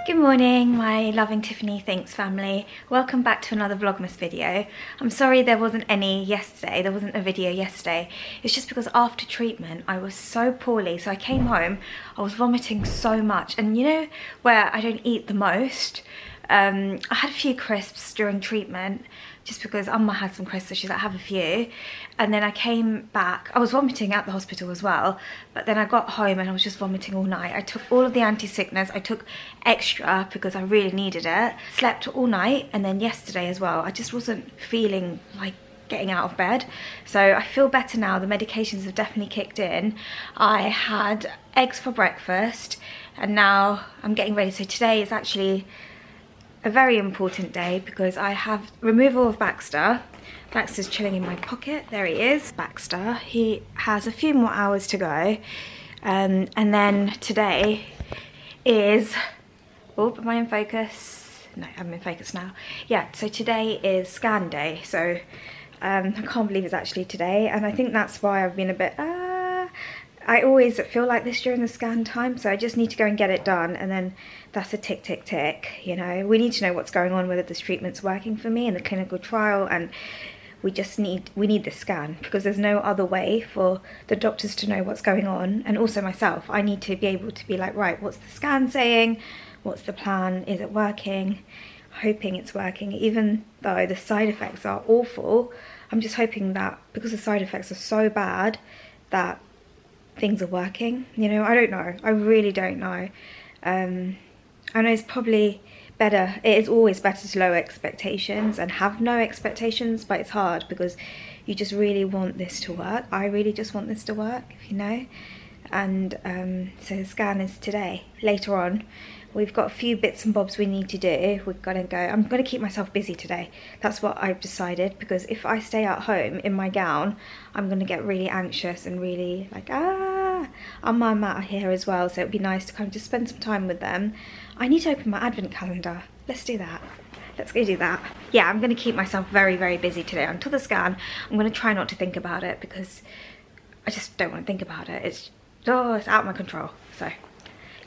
Good morning, my loving Tiffany Thinks family. Welcome back to another Vlogmas video. I'm sorry there wasn't any yesterday, there wasn't a video yesterday. It's just because after treatment I was so poorly, so I came home, I was vomiting so much, and you know where I don't eat the most? I had a few crisps during treatment just because Amma had some crisps, so she's like, have a few. And then I came back, I was vomiting at the hospital as well, but then I got home and I was just vomiting all night. I took all of the anti-sickness, I took extra because I really needed it. Slept all night, and then yesterday as well, I just wasn't feeling like getting out of bed. So I feel better now, the medications have definitely kicked in. I had eggs for breakfast and now I'm getting ready. So today is actually a very important day because I have removal of Baxter. Baxter's chilling in my pocket. There he is, Baxter. He has a few more hours to go. And then today is, oh, am I in focus? No, I'm in focus now. Yeah, so today is scan day. So I can't believe it's actually today. And I think that's why I've been a bit, I always feel like this during the scan time, so I just need to go and get it done, and then that's a tick, tick, tick, you know. We need to know what's going on, whether this treatment's working for me in the clinical trial, and we need the scan, because there's no other way for the doctors to know what's going on, and also myself. I need to be able to be like, right, what's the scan saying? What's the plan? Is it working? Hoping it's working, even though the side effects are awful. I'm just hoping that because the side effects are so bad that things are working, you know. I don't know, I really don't know. I know it's probably better, it is always better to lower expectations and have no expectations, but it's hard because you just really want this to work. I really just want this to work, you know. And so the scan is today. Later on we've got a few bits and bobs we need to do. We've got to go, I'm going to keep myself busy today. That's what I've decided, because if I stay at home in my gown, I'm going to get really anxious and really like, I'm my mat here as well, so it'd be nice to kind of just spend some time with them. I need to open my advent calendar. Let's do that. Let's go do that. Yeah, I'm going to keep myself very, very busy today until the scan. I'm going to try not to think about it because I just don't want to think about it. It's out of my control. So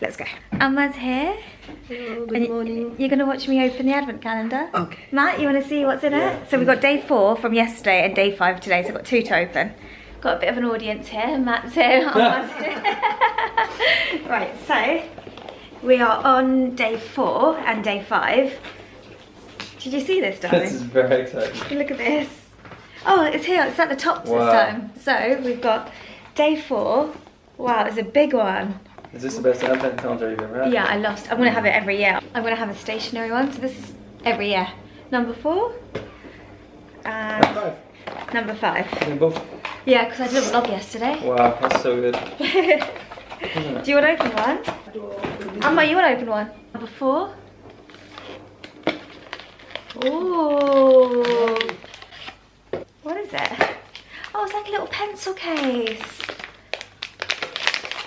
let's go. Amma's here. Hello, good morning. You're going to watch me open the advent calendar. Okay. Matt, you want to see what's in it? So we've got day 4 from yesterday and day 5 today, so I've got 2 to open. Got a bit of an audience here. Matt's here, Amma's here. Right, so we are on day 4 and day 5. Did you see this, darling? This is very exciting. Look at this. Oh, it's here, it's at the top this time. So we've got day 4. Wow, it's a big one. Is this the best advent calendar you've ever had? Yeah, I'm going to have it every year. I'm going to have a stationary one, so this is every year. Number 4 and number 5. Both. Yeah, because I did a vlog yesterday. Wow, that's so good. Do you want to open one? Amma, you want to open one? Number 4. Ooh. What is it? Oh, it's like a little pencil case.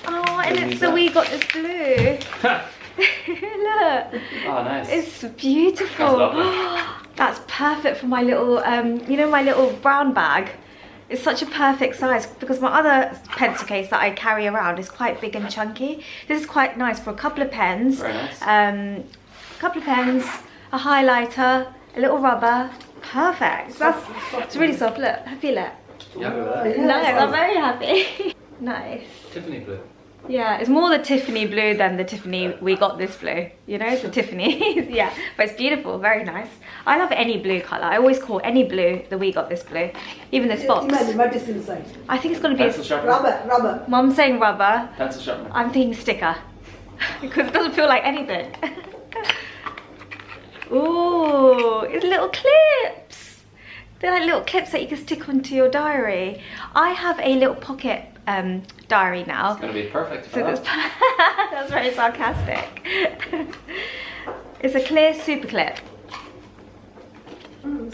Oh, and it's the We Got This Blue. Look. Oh, nice. It's beautiful. That's perfect for my little, you know, my little brown bag. It's such a perfect size because my other pencil case that I carry around is quite big and chunky. This is quite nice for a couple of pens. Very nice. A couple of pens, a highlighter, a little rubber. Perfect. It's really soft. Look, I feel it. You happy with that? No, I'm very happy. Nice. Tiffany blue. Yeah, it's more the Tiffany blue than the Tiffany We Got This blue. You know, the Tiffany. Yeah, but it's beautiful, very nice. I love any blue colour. I always call any blue the We Got This blue. Even this box. What is inside? I think it's going to be Pencil sharpener. Rubber. Mum's saying rubber. Pencil sharpener. I'm thinking sticker. Because it doesn't feel like anything. Ooh, it's little clips. They're like little clips that you can stick onto your diary. I have a little pocket diary now. It's going to be perfect for So that. that's very sarcastic. It's a clear super clip.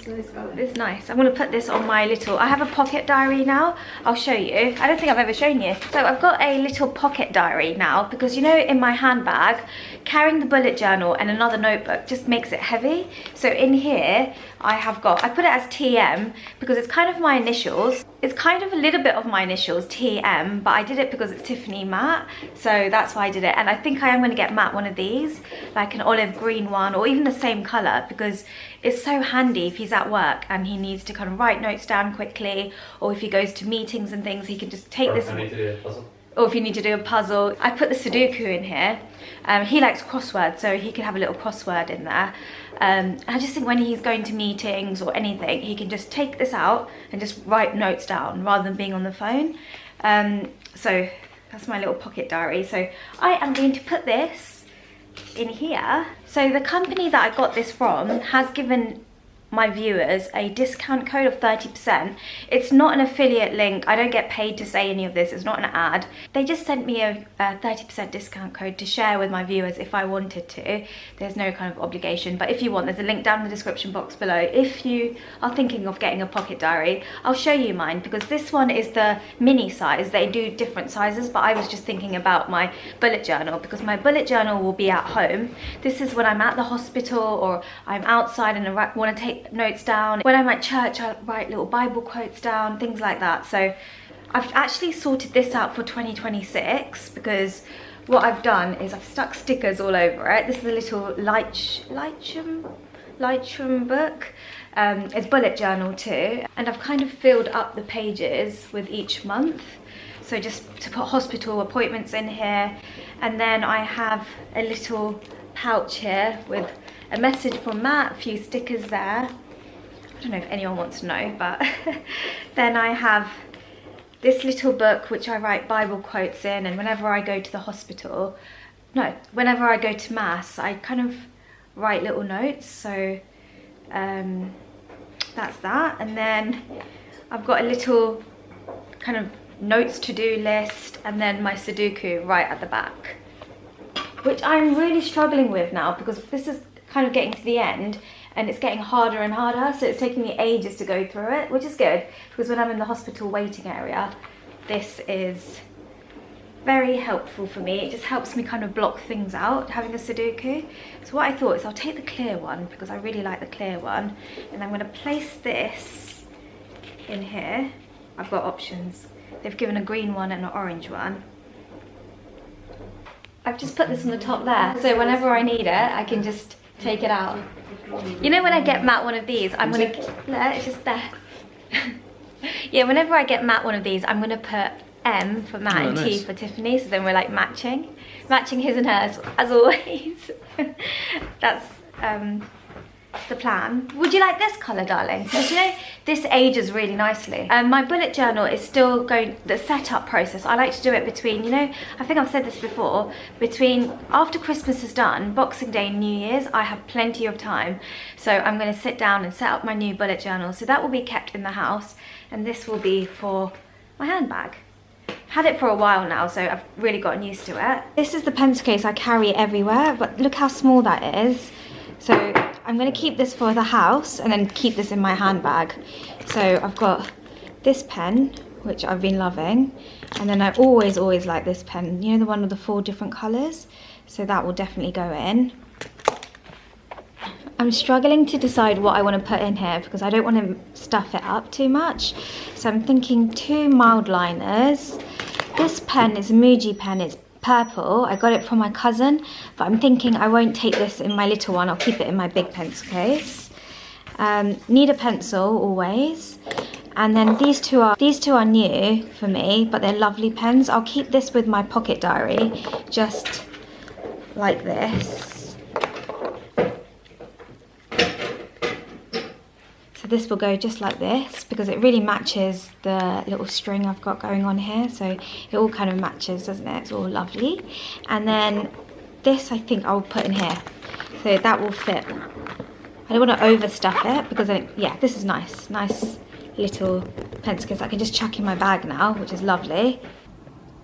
It's a nice colour. It's nice. I'm going to put this on my little... I have a pocket diary now. I'll show you. I don't think I've ever shown you. So I've got a little pocket diary now because, you know, in my handbag, carrying the bullet journal and another notebook just makes it heavy. So in here, I put it as TM because it's kind of my initials. It's kind of a little bit of my initials, TM, but I did it because it's Tiffany matte. So that's why I did it. And I think I am going to get Matt one of these, like an olive green one or even the same colour, because it's so handy if he's at work and he needs to kind of write notes down quickly, or if he goes to meetings and things, he can just take this. I need to do a puzzle. Or if you need to do a puzzle. I put the Sudoku in here. He likes crosswords, so he can have a little crossword in there. I just think when he's going to meetings or anything, he can just take this out and just write notes down rather than being on the phone. So that's my little pocket diary. So I am going to put this in here. So the company that I got this from has given my viewers a discount code of 30%. It's not an affiliate link. I don't get paid to say any of this. It's not an ad. They just sent me a 30% discount code to share with my viewers if I wanted to. There's no kind of obligation, but if you want, there's a link down in the description box below. If you are thinking of getting a pocket diary, I'll show you mine because this one is the mini size. They do different sizes, but I was just thinking about my bullet journal because my bullet journal will be at home. This is when I'm at the hospital or I'm outside and I want to take notes down. When I'm at church, I write little Bible quotes down, things like that. So I've actually sorted this out for 2026 because what I've done is I've stuck stickers all over it. This is a little Lightroom book. It's bullet journal too, and I've kind of filled up the pages with each month. So just to put hospital appointments in here, and then I have a little pouch here with a message from Matt, a few stickers there. I don't know if anyone wants to know, but then I have this little book which I write Bible quotes in, and whenever I go to the hospital, whenever I go to mass, I kind of write little notes. So that's that. And then I've got a little kind of notes to-do list, and then my Sudoku right at the back, which I'm really struggling with now because this is kind of getting to the end and it's getting harder and harder, so it's taking me ages to go through it, which is good because when I'm in the hospital waiting area, this is very helpful for me. It just helps me kind of block things out, having a Sudoku. So what I thought is I'll take the clear one because I really like the clear one, and I'm going to place this in here. I've got options. They've given a green one and an orange one. I've just put this on the top there, so whenever I need it, I can just take it out. You know, when I get Matt one of these, I'm gonna, it's just there. Yeah, whenever I get Matt one of these, I'm gonna put M for Matt and T for Tiffany, so then we're like matching his and hers as always. That's the plan. Would you like this colour, darling? Because you know, this ages really nicely. My bullet journal is still going, the setup process, I like to do it between, you know, I think I've said this before, between after Christmas is done, Boxing Day and New Year's, I have plenty of time. So I'm going to sit down and set up my new bullet journal. So that will be kept in the house, and this will be for my handbag. Had it for a while now, so I've really gotten used to it. This is the pencil case I carry everywhere, but look how small that is. So I'm going to keep this for the house and then keep this in my handbag. So I've got this pen, which I've been loving, and then I always like this pen, you know, the one with the 4 different colours. So that will definitely go in. I'm struggling to decide what I want to put in here because I don't want to stuff it up too much. So I'm thinking 2 mild liners. This pen is a Muji pen, it's purple. I got it from my cousin, but I'm thinking I won't take this in my little one. I'll keep it in my big pencil case. Need a pencil always. And then these two are new for me, but they're lovely pens. I'll keep this with my pocket diary, just like this. So this will go just like this because it really matches the little string I've got going on here. So it all kind of matches, doesn't it? It's all lovely. And then this I think I'll put in here. So that will fit. I don't want to overstuff it because yeah, this is nice. Nice little pencil case I can just chuck in my bag now, which is lovely.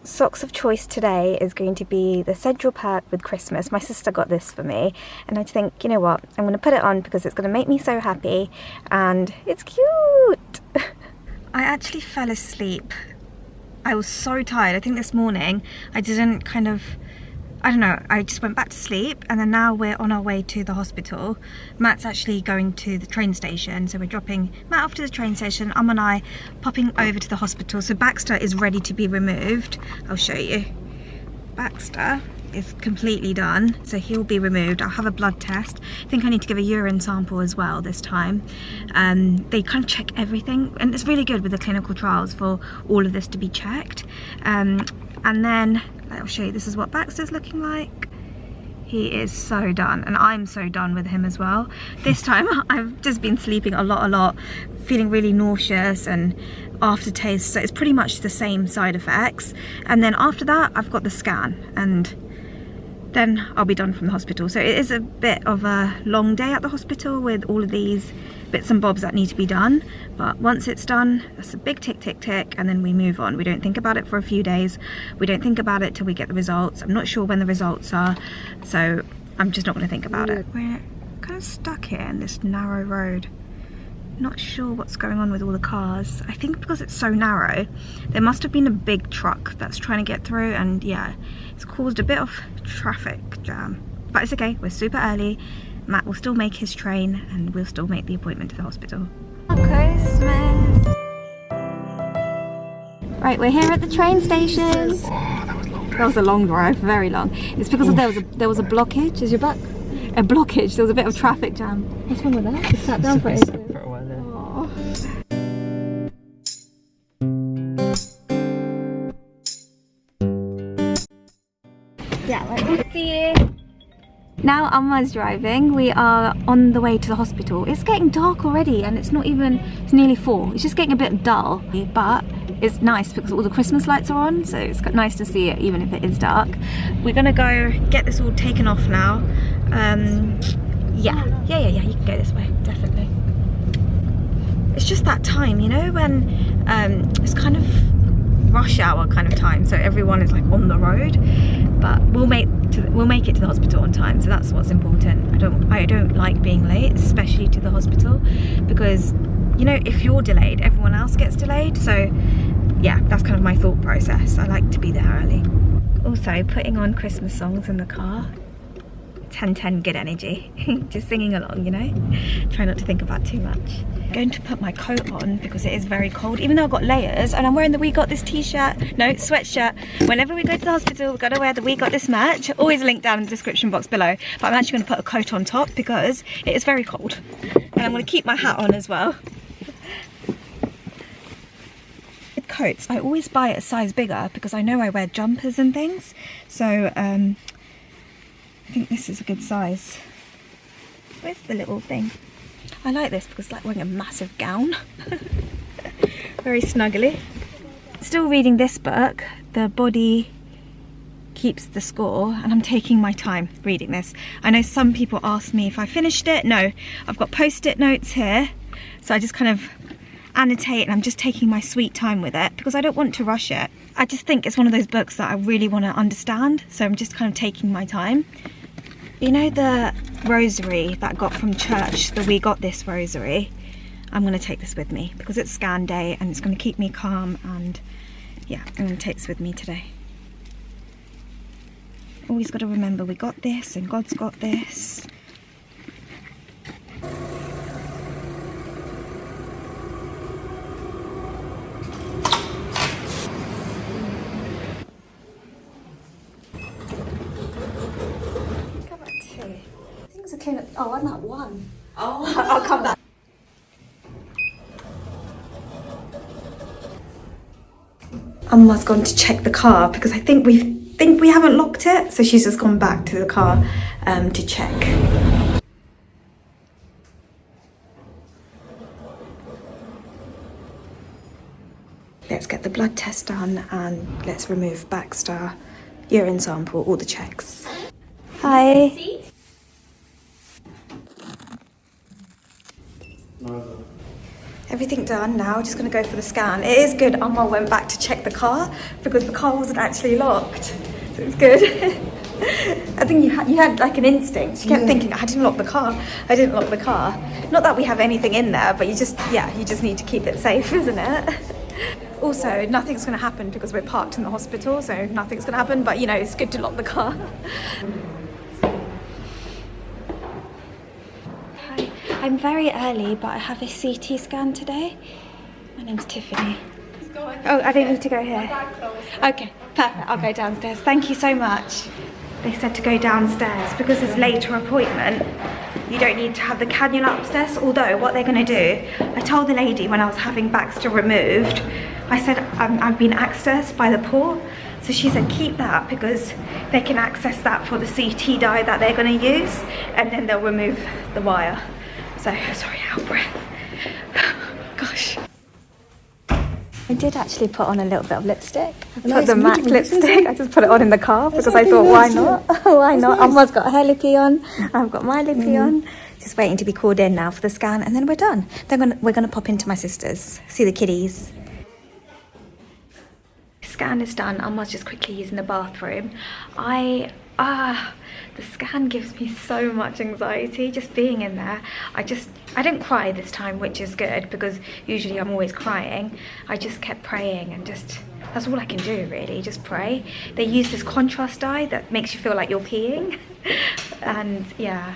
socks of choice today is going to be the Central Perk with Christmas. My sister got this for me, and I think, you know what, I'm going to put it on because it's going to make me so happy, and it's cute. I actually fell asleep. I was so tired. I think this morning I didn't I don't know, I just went back to sleep, and then now we're on our way to the hospital. Matt's actually going to the train station, so we're dropping Matt off to the train station, and I popping over to the hospital. So Baxter is ready to be removed. I'll show you. Baxter is completely done, so he'll be removed. I'll have a blood test. I think I need to give a urine sample as well this time. They kind of check everything, and it's really good with the clinical trials for all of this to be checked. And then I'll show you, this is what Baxter's looking like. He is so done, and I'm so done with him as well. This time I've just been sleeping a lot, feeling really nauseous and aftertaste, so it's pretty much the same side effects. And then after that I've got the scan, and then I'll be done from the hospital. So it is a bit of a long day at the hospital with all of these bits and bobs that need to be done, but once it's done, that's a big tick, and then we move on. We don't think about it for a few days. We don't think about it till we get the results. I'm not sure when the results are, so I'm just not going to think about it. We're kind of stuck here in this narrow road. Not sure what's going on with all the cars. I think because it's so narrow, there must have been a big truck that's trying to get through, and yeah, it's caused a bit of traffic jam. But it's okay, we're super early. Matt will still make his train, and we'll still make the appointment to the hospital. Christmas! Right, we're here at the train station. Oh, that was a long drive. That was a long drive, very long. It's because there was a blockage. Is your back? A blockage. There was a bit of traffic jam. What's wrong with that? It sat down for it. For a while there. Oh. Yeah, right. See you. Now Amma's driving. We are on the way to the hospital. It's getting dark already, and it's nearly 4. It's just getting a bit dull, but it's nice because all the Christmas lights are on, so it's nice to see it even if it is dark. We're gonna go get this all taken off now. Yeah, you can go this way, definitely. It's just that time, you know, when it's kind of rush hour kind of time, so everyone is like on the road, but we'll make it to the hospital on time, so that's what's important. I don't like being late, especially to the hospital, because, you know, if you're delayed, everyone else gets delayed. So yeah, that's kind of my thought process. I like to be there early. Also, putting on Christmas songs in the car, 10-10 good energy. Just singing along, you know, try not to think about too much. I'm going to put my coat on because it is very cold, even though I've got layers, and I'm wearing the We Got This t-shirt, no, sweatshirt. Whenever we go to the hospital, we've got to wear the We Got This merch. Always linked down in the description box below, but I'm actually going to put a coat on top because it is very cold, and I'm going to keep my hat on as well. With coats, I always buy it a size bigger because I know I wear jumpers and things, so I think this is a good size. Where's the little thing? I like this because it's like wearing a massive gown. Very snuggly. Still reading this book, The Body Keeps the Score, and I'm taking my time reading this. I know some people ask me if I finished it. No, I've got post-it notes here, so I just kind of annotate, and I'm just taking my sweet time with it because I don't want to rush it. I just think it's one of those books that I really want to understand, so I'm just kind of taking my time. You know the rosary that I got from church, the We Got This rosary? I'm going to take this with me because it's scan day and it's going to keep me calm, and yeah, I'm going to take this with me today. Always got to remember we got this and God's got this. Oh, I'm at 1. Oh, I'll come back. Amma's gone to check the car because I think we haven't locked it, so she's just gone back to the car to check. Let's get the blood test done and let's remove Baxter, urine sample, all the checks. Hi. Everything done now, just gonna go for the scan. It is good, Amma went back to check the car because the car wasn't actually locked. So it's good. I think you had like an instinct. You kept thinking, I didn't lock the car. I didn't lock the car. Not that we have anything in there, but you just need to keep it safe, isn't it? Also, nothing's gonna happen because we're parked in the hospital, so nothing's gonna happen, but you know, it's good to lock the car. Hi, I'm very early, but I have a CT scan today. My name's Tiffany. Oh, I don't need to go here. Okay, perfect. I'll go downstairs. Thank you so much. They said to go downstairs because it's later appointment. You don't need to have the cannula upstairs. Although what they're going to do, I told the lady when I was having Baxter removed, I said I've been accessed by the pool. So she said keep that because they can access that for the CT dye that they're going to use, and then they'll remove the wire. So sorry, out of breath. Gosh. I did actually put on a little bit of lipstick. I put the MAC lipstick. I just put it on in the car because I thought, why not? Why not? Amma's got her lippy on. I've got my lippy on. Just waiting to be called in now for the scan, and then we're done. Then we're gonna pop into my sister's, see the kiddies. Scan is done. Amma's just quickly using the bathroom. The scan gives me so much anxiety just being in there. I didn't cry this time, which is good because usually I'm always crying. I just kept praying and that's all I can do really, just pray. They use this contrast dye that makes you feel like you're peeing. And yeah,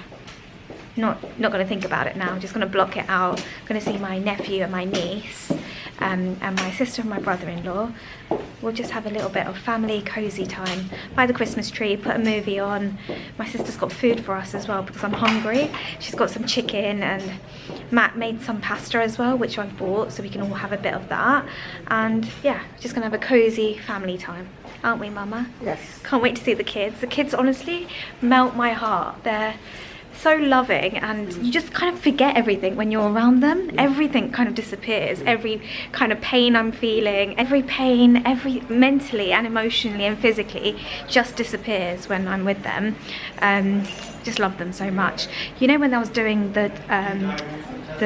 not gonna think about it now. I'm just gonna block it out. I'm gonna see my nephew and my niece and my sister and my brother-in-law. We'll just have a little bit of family cozy time by the Christmas tree, put a movie on. My sister's got food for us as well because I'm hungry. She's got some chicken, and Matt made some pasta as well, which I bought, so we can all have a bit of that. And yeah, just gonna have a cozy family time, aren't we, Mama? Yes. Can't wait to see the kids. The kids honestly melt my heart. They're so loving, and you just kind of forget everything when you're around them. Everything kind of disappears. Every kind of pain I'm feeling, every mentally and emotionally and physically just disappears when I'm with them. Just love them so much. You know, when I was doing the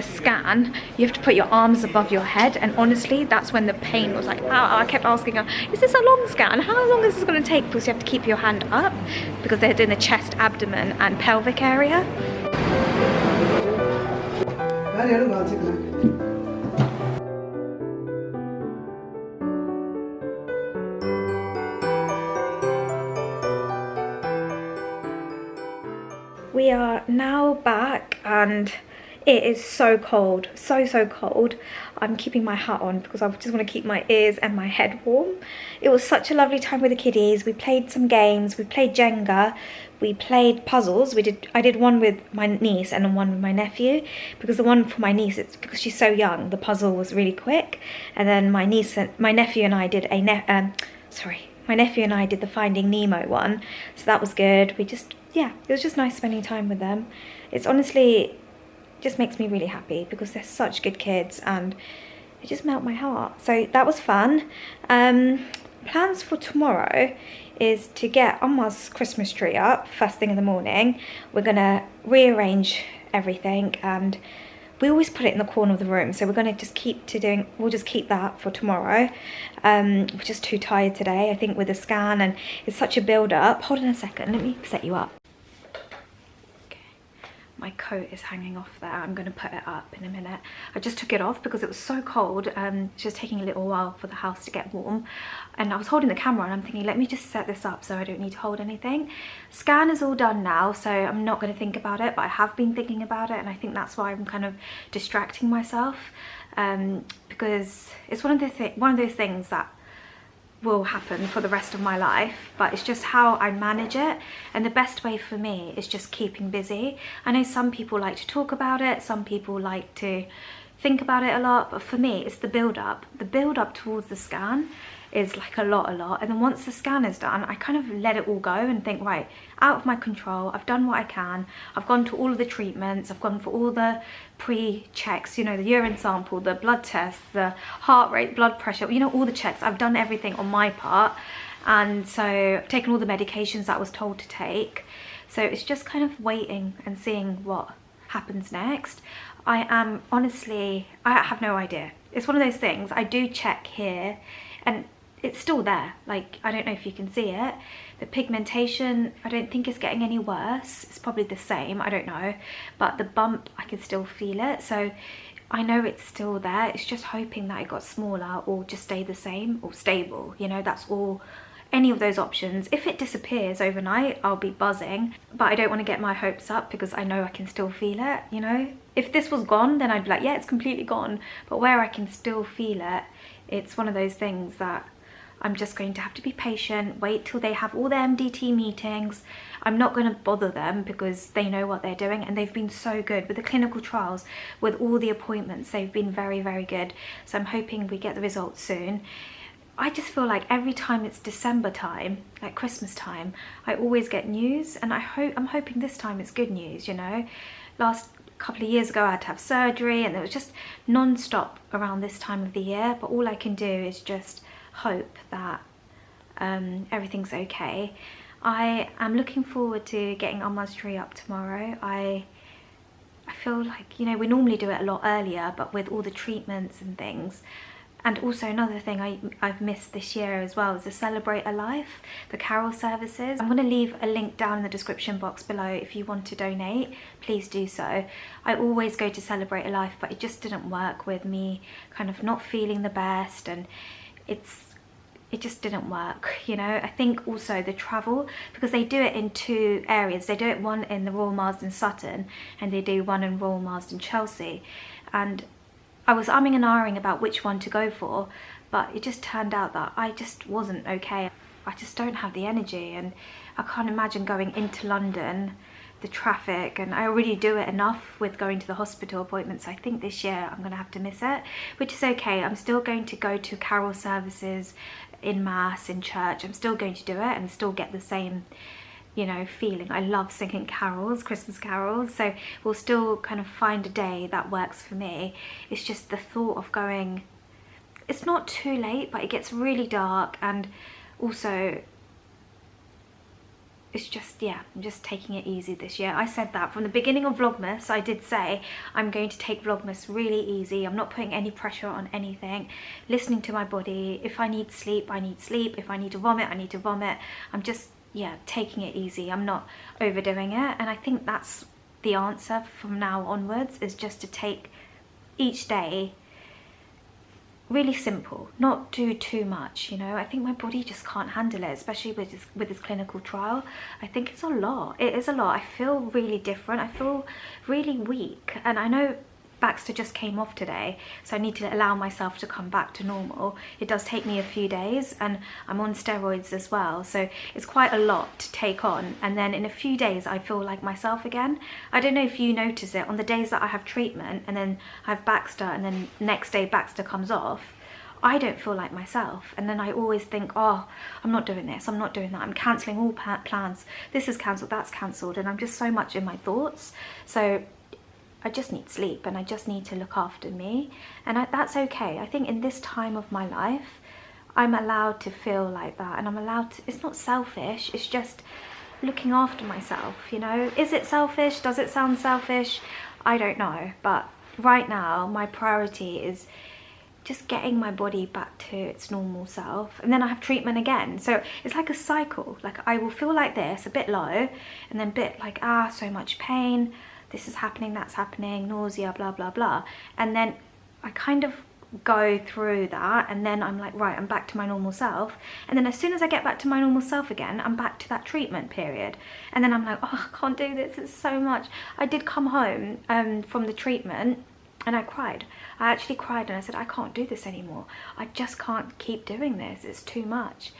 scan, you have to put your arms above your head, and honestly that's when the pain was like, I kept asking her, is this a long scan? How long is this going to take? Because you have to keep your hand up because they're doing the chest, abdomen and pelvic area. We are now back and it is so cold, so cold. I'm keeping my hat on because I just want to keep my ears and my head warm. It was such a lovely time with the kiddies. We played some games, we played Jenga, we played puzzles. I did one with my niece and one with my nephew, because the one for my niece, it's because she's so young, the puzzle was really quick. And then my nephew and I did my nephew and I did the Finding Nemo one, so that was good. It was just nice spending time with them. It's honestly just makes me really happy because they're such good kids and they just melt my heart. So that was fun. Plans for tomorrow is to get Amma's Christmas tree up first thing in the morning. We're gonna rearrange everything, and we always put it in the corner of the room, so we're gonna just we'll just keep that for tomorrow. We're just too tired today, I think, with the scan, and it's such a build up. Hold on a second, let me set you up. My coat is hanging off there. I'm going to put it up in a minute. I just took it off because it was so cold. It's just taking a little while for the house to get warm. And I was holding the camera and I'm thinking, let me just set this up so I don't need to hold anything. Scan is all done now, so I'm not going to think about it, but I have been thinking about it, and I think that's why I'm kind of distracting myself, because it's one of those things that will happen for the rest of my life, but it's just how I manage it, and the best way for me is just keeping busy. I know some people like to talk about it, some people like to think about it a lot, but for me it's the build up towards the scan is like a lot, and then once the scan is done, I kind of let it all go and think, right, out of my control, I've done what I can, I've gone to all of the treatments, I've gone for all the pre-checks, you know, the urine sample, the blood test, the heart rate, blood pressure, you know, all the checks. I've done everything on my part, and so I've taken all the medications that I was told to take, so it's just kind of waiting and seeing what happens next. I am honestly, I have no idea. It's one of those things, I do check here and it's still there. Like, I don't know if you can see it. The pigmentation, I don't think it's getting any worse. It's probably the same, I don't know. But the bump, I can still feel it. So I know it's still there. It's just hoping that it got smaller or just stay the same or stable. You know, that's all, any of those options. If it disappears overnight, I'll be buzzing. But I don't want to get my hopes up because I know I can still feel it, you know. If this was gone, then I'd be like, yeah, it's completely gone. But where I can still feel it, it's one of those things that I'm just going to have to be patient, wait till they have all their MDT meetings. I'm not going to bother them because they know what they're doing and they've been so good with the clinical trials, with all the appointments. They've been very, very good. So I'm hoping we get the results soon. I just feel like every time it's December time, like Christmas time, I always get news, and I'm hoping this time it's good news, you know. Last couple of years ago I had to have surgery and it was just non-stop around this time of the year, but all I can do is just hope that everything's okay. I am looking forward to getting Amma's tree up tomorrow. I feel like, you know, we normally do it a lot earlier, but with all the treatments and things. And also another thing I've missed this year as well is the Celebrate a Life, the carol services. I'm going to leave a link down in the description box below if you want to donate, please do so. I always go to Celebrate a Life, but it just didn't work with me kind of not feeling the best, and it just didn't work, you know. I think also the travel, because they do it in two areas. They do it one in the Royal Marsden Sutton and they do one in Royal Marsden Chelsea, and I was umming and ahhing about which one to go for, but it just turned out that I just wasn't okay. I just don't have the energy, and I can't imagine going into London, the traffic, and I already do it enough with going to the hospital appointments. I think this year I'm gonna have to miss it, which is okay. I'm still going to go to carol services in mass, in church. I'm still going to do it and still get the same, you know, feeling. I love singing carols, Christmas carols, so we'll still kind of find a day that works for me. It's just the thought of going, it's not too late, but it gets really dark, and also it's just, yeah, I'm just taking it easy this year. I said that from the beginning of Vlogmas. I did say I'm going to take Vlogmas really easy. I'm not putting any pressure on anything, listening to my body. If I need sleep, I need sleep. If I need to vomit, I need to vomit. I'm just, yeah, taking it easy. I'm not overdoing it, and I think that's the answer from now onwards, is just to take each day really simple, not do too much, you know. I think my body just can't handle it, especially with this clinical trial. I think it's a lot. It is a lot. I feel really different. I feel really weak, and I know Baxter just came off today, so I need to allow myself to come back to normal. It does take me a few days, and I'm on steroids as well, so it's quite a lot to take on. And then in a few days I feel like myself again. I don't know if you notice it on the days that I have treatment and then I have Baxter, and then next day Baxter comes off, I don't feel like myself, and then I always think, oh, I'm not doing this, I'm not doing that, I'm cancelling all plans, this is cancelled, that's cancelled, and I'm just so much in my thoughts. So I just need sleep, and I just need to look after me, and that's okay. I think in this time of my life I'm allowed to feel like that, and I'm allowed to, it's not selfish, it's just looking after myself, you know. Is it selfish? Does it sound selfish? I don't know, but right now my priority is just getting my body back to its normal self, and then I have treatment again. So it's like a cycle. Like, I will feel like this, a bit low, and then a bit like, so much pain, this is happening, that's happening, nausea, blah blah blah, and then I kind of go through that, and then I'm like, right, I'm back to my normal self, and then as soon as I get back to my normal self again, I'm back to that treatment period, and then I'm like, oh, I can't do this, it's so much. I did come home from the treatment and I cried. I actually cried, and I said, I can't do this anymore. I just can't keep doing this, it's too much.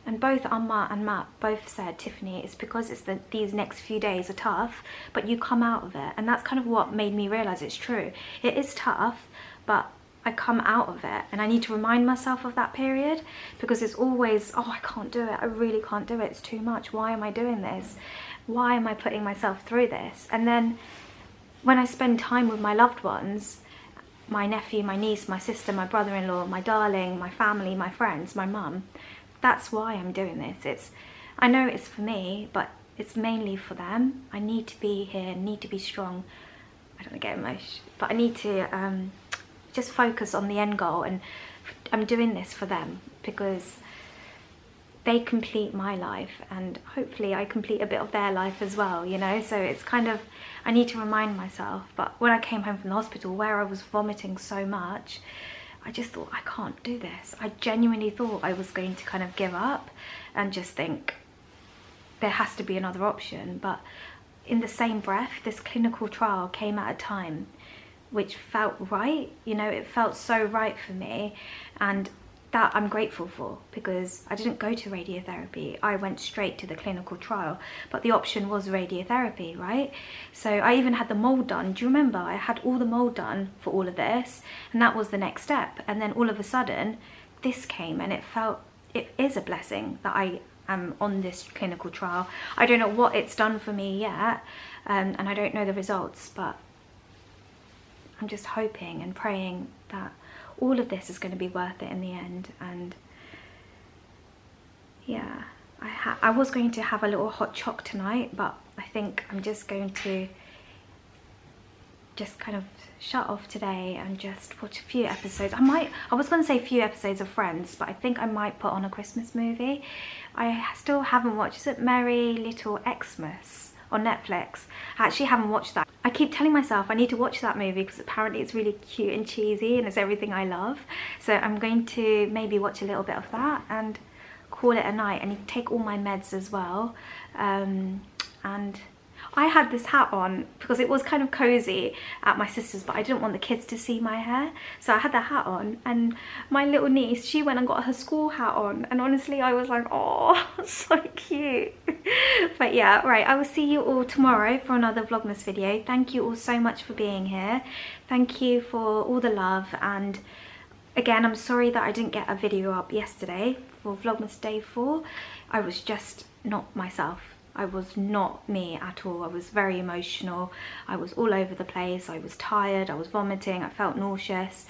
And both Amma and Matt both said, Tiffany, it's because it's these next few days are tough, but you come out of it. And that's kind of what made me realise it's true. It is tough, but I come out of it, and I need to remind myself of that period, because it's always, oh, I can't do it, I really can't do it, it's too much, why am I doing this? Why am I putting myself through this? And then when I spend time with my loved ones, my nephew, my niece, my sister, my brother-in-law, my darling, my family, my friends, my mum, that's why I'm doing this. I know it's for me, but it's mainly for them. I need to be here, need to be strong, I don't want to get emotional, but I need to just focus on the end goal, and I'm doing this for them because they complete my life, and hopefully I complete a bit of their life as well, you know. So it's kind of, I need to remind myself. But when I came home from the hospital where I was vomiting so much, I just thought, I can't do this. I genuinely thought I was going to kind of give up and just think there has to be another option. But in the same breath, this clinical trial came at a time which felt right, you know. It felt so right for me, and that I'm grateful for, because I didn't go to radiotherapy. I went straight to the clinical trial, but the option was radiotherapy, right? So I even had the mold done. Do you remember? I had all the mold done for all of this, and that was the next step. And then all of a sudden this came, and it is a blessing that I am on this clinical trial. I don't know what it's done for me yet, and I don't know the results, but I'm just hoping and praying that all of this is going to be worth it in the end. And yeah, I was going to have a little hot choc tonight, but I think I'm just going to just kind of shut off today and just watch a few episodes. I was going to say a few episodes of Friends, but I think I might put on a Christmas movie. I still haven't watched, is it Merry Little Xmas on Netflix? I actually haven't watched that. I keep telling myself I need to watch that movie because apparently it's really cute and cheesy and it's everything I love. So I'm going to maybe watch a little bit of that and call it a night, and take all my meds as well. And I had this hat on because it was kind of cozy at my sister's, but I didn't want the kids to see my hair, so I had the hat on. And my little niece, she went and got her school hat on, and honestly I was like, oh, so cute. But yeah, right, I will see you all tomorrow for another Vlogmas video. Thank you all so much for being here. Thank you for all the love, and again, I'm sorry that I didn't get a video up yesterday for Vlogmas Day 4. I was just not myself. I was not me at all. I was very emotional. I was all over the place. I was tired. I was vomiting. I felt nauseous.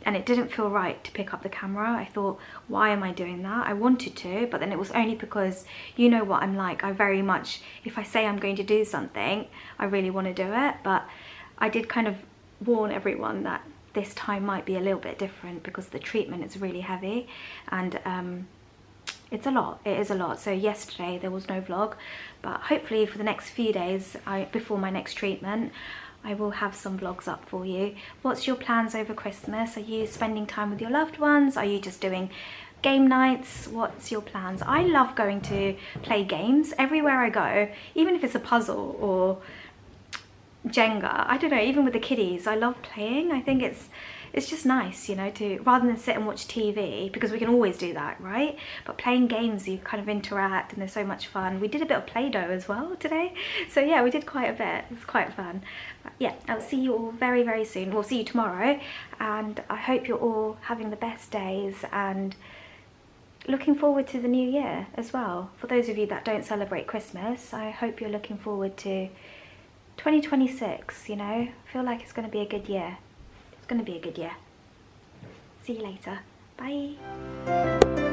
And it didn't feel right to pick up the camera. I thought, why am I doing that? I wanted to, but then it was only because you know what I'm like. I very much, if I say I'm going to do something, I really want to do it. But I did kind of warn everyone that this time might be a little bit different because the treatment is really heavy, and it's a lot. It is a lot. So yesterday there was no vlog, but hopefully for the next few days before my next treatment, I will have some vlogs up for you. What's your plans over Christmas? Are you spending time with your loved ones? Are you just doing game nights? What's your plans? I love going to play games everywhere I go, even if it's a puzzle or Jenga. I don't know, even with the kiddies, I love playing. I think it's just nice, you know, to rather than sit and watch TV, because we can always do that, right? But playing games, you kind of interact and they're so much fun. We did a bit of Play-Doh as well today, so yeah, we did quite a bit. It was quite fun. But yeah, I'll see you all very, very soon. We'll see you tomorrow, and I hope you're all having the best days and looking forward to the new year as well. For those of you that don't celebrate Christmas, I hope you're looking forward to 2026, you know. I feel like it's going to be a good year. It's going to be a good year. See you later. Bye.